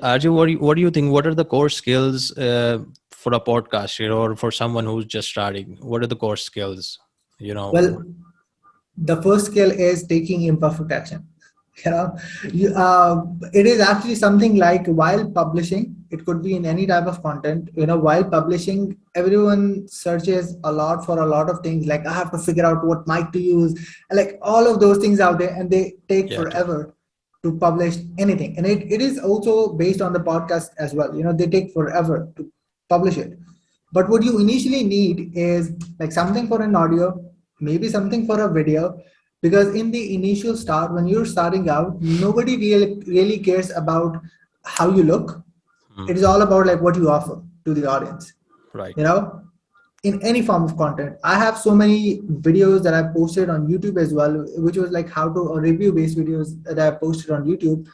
Arjun, what do you think? What are the core skills for a podcaster or for someone who's just starting? What are the core skills? You know, Well, the first skill is taking imperfect action. You know, it is actually something like while publishing, it could be in any type of content. While publishing, everyone searches a lot for a lot of things. Like I have to figure out what mic to use, and like all of those things out there, and they take yeah, forever to publish anything. And it is also based on the podcast as well. They take forever to publish it. But what you initially need is like something for an audio, maybe something for a video, because in the initial start, when you're starting out, nobody really cares about how you look. It is all about like what you offer to the audience. right. You know, in any form of content. I have so many videos that I posted on YouTube as well, which was like how to review based videos that I posted on YouTube.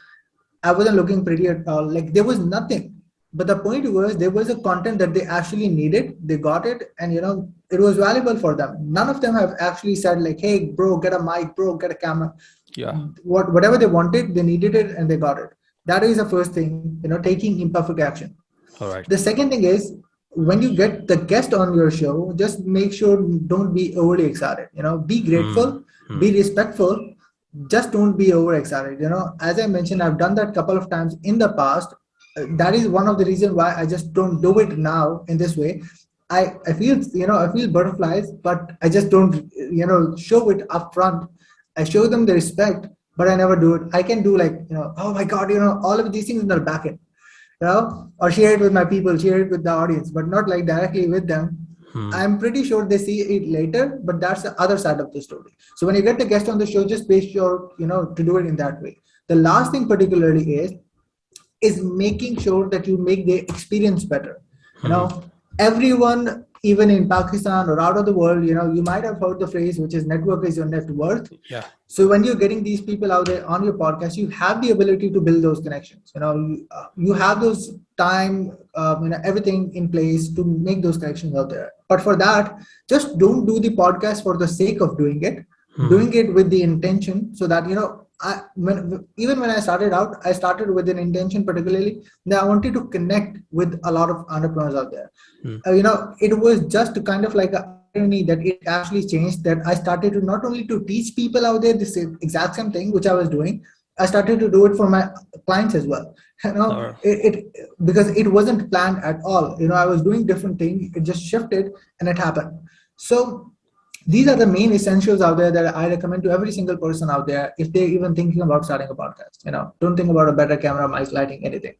I wasn't looking pretty at all. Like there was nothing. But the point was there was a content that they actually needed. They got it, and it was valuable for them. None of them have actually said like, "Hey, bro, get a mic, bro, get a camera." Yeah. Whatever they wanted, they needed it, and they got it. That is the first thing. Taking imperfect action. All right. The second thing is when you get the guest on your show, just make sure don't be overly excited. Be grateful, be respectful. Just don't be overexcited. As I mentioned, I've done that couple of times in the past. That is one of the reasons why I just don't do it now in this way. I feel I feel butterflies, but I just don't show it up front. I show them the respect, but I never do it. I can do like oh my god, all of these things in the back end, or share it with my people, share it with the audience, but not like directly with them. I'm pretty sure they see it later, but that's the other side of the story. So when you get the guest on the show, just be sure to do it in that way. The last thing particularly is making sure that you make the experience better. Everyone, even in Pakistan or out of the world, you might have heard the phrase, which is network is your net worth. Yeah. So when you're getting these people out there on your podcast, you have the ability to build those connections. You have those time, everything in place to make those connections out there. But for that, just don't do the podcast for the sake of doing it. Doing it with the intention so that even when I started out, I started with an intention particularly that I wanted to connect with a lot of entrepreneurs out there. It was just kind of like a irony that it actually changed, that I started to not only to teach people out there this exact same thing which I was doing, I started to do it for my clients as well. It because it wasn't planned at all. I was doing different things, it just shifted and it happened. So these are the main essentials out there that I recommend to every single person out there if they're even thinking about starting a podcast. Don't think about a better camera, mic, lighting, anything.